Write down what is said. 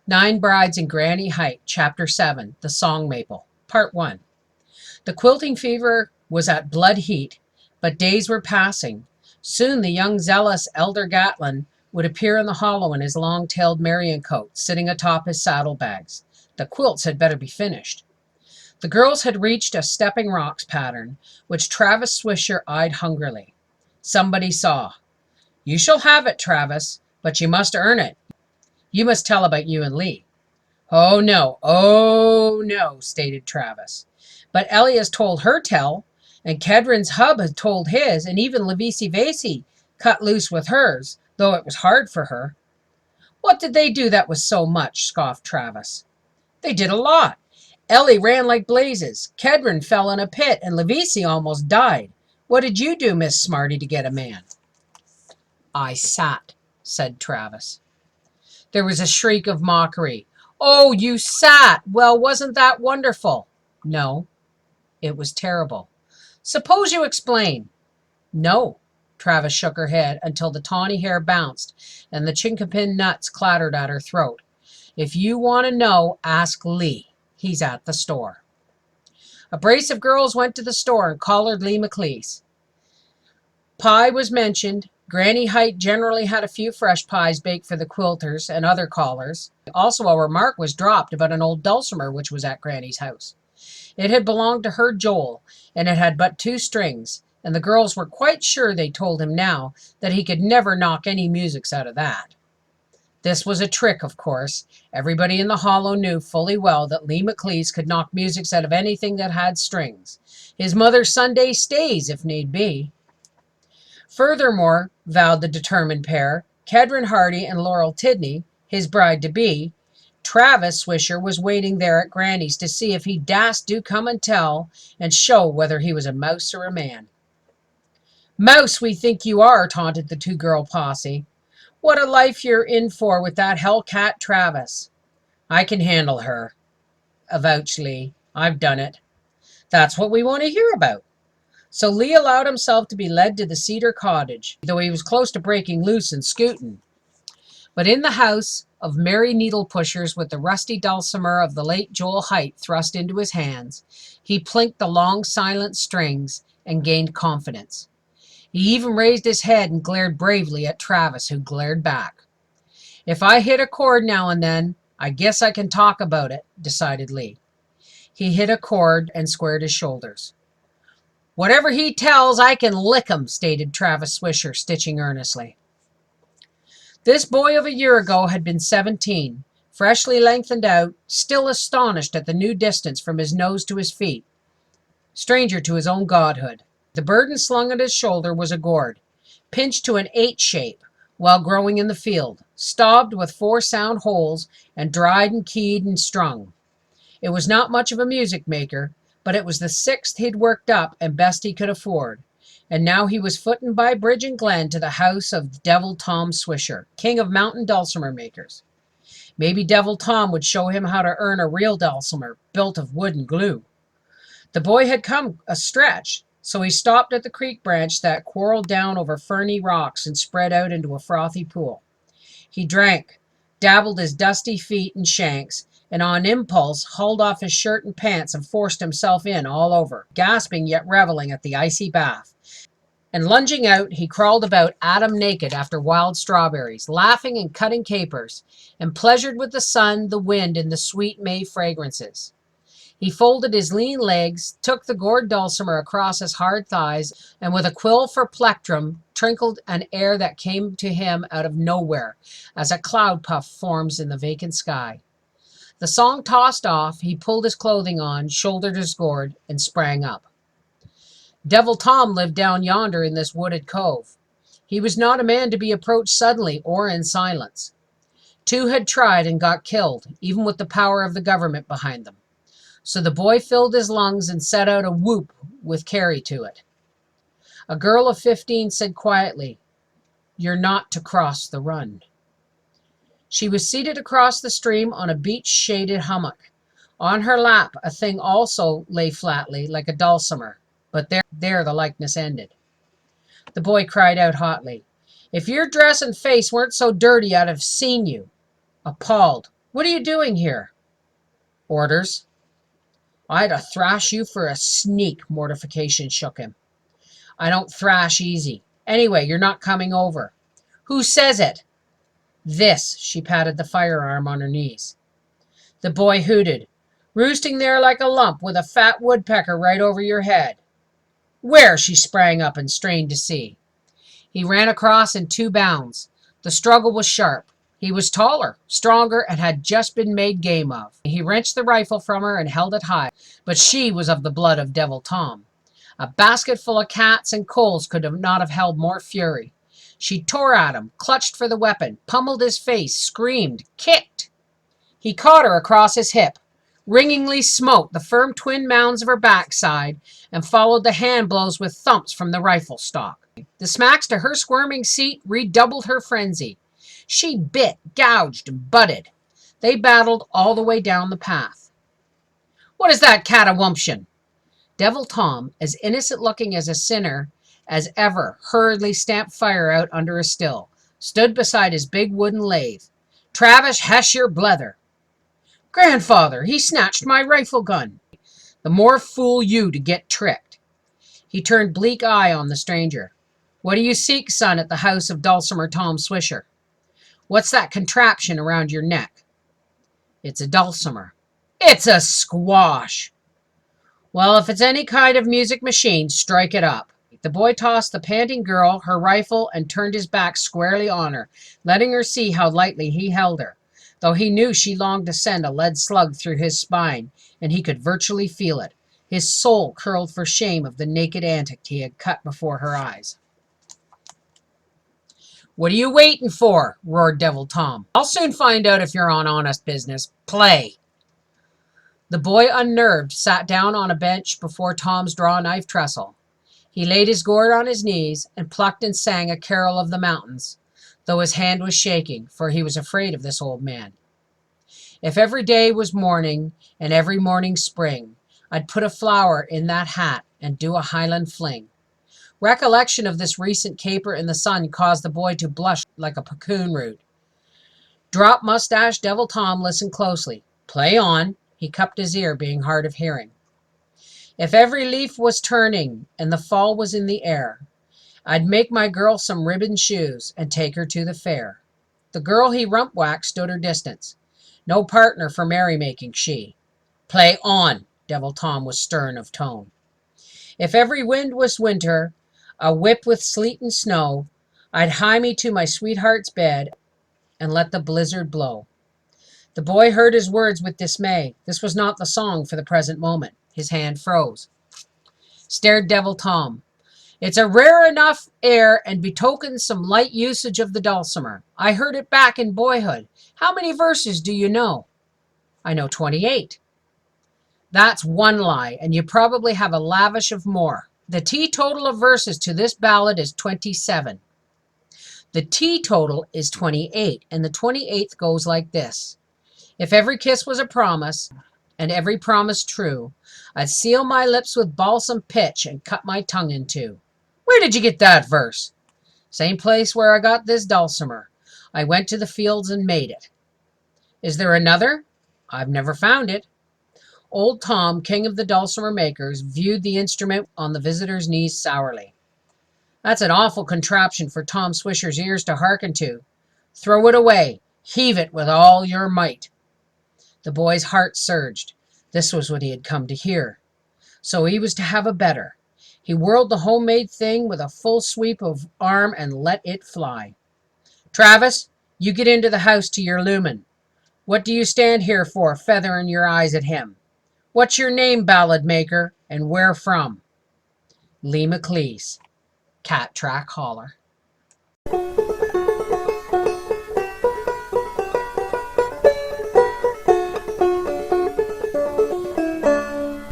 Nine Brides in Granny Height, Chapter 7, The Song Maple, Part 1. The quilting fever was at blood heat, but days were passing. Soon the young zealous Elder Gatlin would appear in the hollow in his long-tailed Marion coat, sitting atop his saddlebags. The quilts had better be finished. The girls had reached a stepping rocks pattern, which Travis Swisher eyed hungrily. Somebody saw. "You shall have it, Travis, but you must earn it. You must tell about you and Lee." Oh no, stated Travis. But Ellie has told her tell, and Kedron's hub has told his, and even Lavisi Vasi cut loose with hers, though it was hard for her. "What did they do that was so much?" scoffed Travis. "They did a lot. Ellie ran like blazes. Kedron fell in a pit, and Lavisi almost died. What did you do, Miss Smarty, to get a man?" "I sat," said Travis. There was a shriek of mockery. "Oh, you sat! Well, wasn't that wonderful?" "No, it was terrible." "Suppose you explain." "No." Travis shook her head until the tawny hair bounced and the chinkapin nuts clattered at her throat. "If you want to know, ask Lee. He's at the store." A brace of girls went to the store and collared Lee McLeese. Pie was mentioned. Granny Height generally had a few fresh pies baked for the quilters and other callers. Also, a remark was dropped about an old dulcimer which was at Granny's house. It had belonged to her Joel, and it had but 2 strings, and the girls were quite sure, they told him now, that he could never knock any musics out of that. This was a trick, of course. Everybody in the hollow knew fully well that Lee McLeese could knock musics out of anything that had strings. His mother's Sunday stays, if need be. Furthermore, vowed the determined pair, Kedron Hardy and Laurel Tidney, his bride-to-be, Travis Swisher was waiting there at Granny's to see if he dast do come and tell and show whether he was a mouse or a man. "Mouse, we think you are," taunted the 2-girl posse. "What a life you're in for with that hellcat Travis." "I can handle her," avouched Lee. "I've done it." "That's what we want to hear about." So Lee allowed himself to be led to the Cedar Cottage, though he was close to breaking loose and scooting. But in the house of merry needle pushers, with the rusty dulcimer of the late Joel Height thrust into his hands, he plinked the long silent strings and gained confidence. He even raised his head and glared bravely at Travis, who glared back. "If I hit a chord now and then, I guess I can talk about it," decided Lee. He hit a chord and squared his shoulders. "Whatever he tells, I can lick him," stated Travis Swisher, stitching earnestly. This boy of a year ago had been 17, freshly lengthened out, still astonished at the new distance from his nose to his feet, stranger to his own godhood. The burden slung at his shoulder was a gourd, pinched to an 8 shape while growing in the field, stobbed with 4 sound holes, and dried and keyed and strung. It was not much of a music maker, but it was the 6th he'd worked up and best he could afford. And now he was footing by bridge and glen to the house of Devil Tom Swisher, king of mountain dulcimer makers. Maybe Devil Tom would show him how to earn a real dulcimer built of wood and glue. The boy had come a stretch, so he stopped at the creek branch that quarreled down over ferny rocks and spread out into a frothy pool. He drank, dabbled his dusty feet and shanks, and on impulse hauled off his shirt and pants and forced himself in all over, gasping yet reveling at the icy bath. And lunging out, he crawled about atom naked after wild strawberries, laughing and cutting capers, and pleasured with the sun, the wind, and the sweet May fragrances. He folded his lean legs, took the gourd dulcimer across his hard thighs, and with a quill for plectrum, trickled an air that came to him out of nowhere, as a cloud puff forms in the vacant sky. The song tossed off, he pulled his clothing on, shouldered his gourd, and sprang up. Devil Tom lived down yonder in this wooded cove. He was not a man to be approached suddenly or in silence. 2 had tried and got killed, even with the power of the government behind them. So the boy filled his lungs and set out a whoop with carry to it. A girl of 15 said quietly, "You're not to cross the run." She was seated across the stream on a beech-shaded hummock. On her lap a thing also lay flatly, like a dulcimer, but there the likeness ended. The boy cried out hotly, "If your dress and face weren't so dirty, I'd have seen you." Appalled, What are you doing here? Orders. I'd a thrash you for a sneak. Mortification shook him. I don't thrash easy. Anyway, you're not coming over. Who says it? This. She patted the firearm on her knees. The boy hooted. Roosting there like a lump with a fat woodpecker right over your head. Where? She sprang up and strained to see. He ran across in 2 bounds. The struggle was sharp. He was taller, stronger, and had just been made game of. He wrenched the rifle from her and held it high, but she was of the blood of Devil Tom. A basket full of cats and coals could not have held more fury. She tore at him, clutched for the weapon, pummeled his face, screamed, kicked. He caught her across his hip, ringingly smote the firm twin mounds of her backside, and followed the hand blows with thumps from the rifle stock. The smacks to her squirming seat redoubled her frenzy. She bit, gouged, and butted. They battled all the way down the path. What is that catawumption? Devil Tom, as innocent-looking as a sinner as ever, hurriedly stamped fire out under a still, stood beside his big wooden lathe. Travis, hush your blether. Grandfather, he snatched my rifle gun. The more fool you to get tricked. He turned bleak eye on the stranger. What do you seek, son, at the house of Dulcimer Tom Swisher? What's that contraption around your neck? It's a dulcimer. It's a squash. Well, if it's any kind of music machine, strike it up. The boy tossed the panting girl her rifle and turned his back squarely on her, letting her see how lightly he held her, though he knew she longed to send a lead slug through his spine, and he could virtually feel it. His soul curled for shame of the naked antic he had cut before her eyes. What are you waiting for? Roared Devil Tom. I'll soon find out if you're on honest business. Play. The boy, unnerved, sat down on a bench before Tom's draw knife trestle. He laid his gourd on his knees and plucked and sang a carol of the mountains, though his hand was shaking, for he was afraid of this old man. If every day was morning and every morning spring, I'd put a flower in that hat and do a Highland fling. Recollection of this recent caper in the sun caused the boy to blush like a puccoon root. Drop mustache Devil Tom listened closely. Play on. He cupped his ear, being hard of hearing. If every leaf was turning and the fall was in the air, I'd make my girl some ribbon shoes and take her to the fair. The girl he rump-whacked stood her distance. No partner for merrymaking she. Play on. Devil Tom was stern of tone. If every wind was winter, a whip with sleet and snow, I'd hie me to my sweetheart's bed and let the blizzard blow. The boy heard his words with dismay. This was not the song for the present moment. His hand froze. Stared Devil Tom. It's a rare enough air and betokens some light usage of the dulcimer. I heard it back in boyhood. How many verses do you know? I know 28. That's one lie, and you probably have a lavish of more. The teetotal of verses to this ballad is 27. The teetotal is 28, and the 28th goes like this. If every kiss was a promise, and every promise true, I'd seal my lips with balsam pitch and cut my tongue in two. Where did you get that verse? Same place where I got this dulcimer. I went to the fields and made it. Is there another? I've never found it. Old Tom, king of the dulcimer makers, viewed the instrument on the visitor's knees sourly. That's an awful contraption for Tom Swisher's ears to hearken to. Throw it away. Heave it with all your might. The boy's heart surged. This was what he had come to hear. So he was to have a better. He whirled the homemade thing with a full sweep of arm and let it fly. Travis, you get into the house to your lumen. What do you stand here for, feathering your eyes at him? What's your name, ballad maker, and where from? Lee McLeese, Cat Track Holler.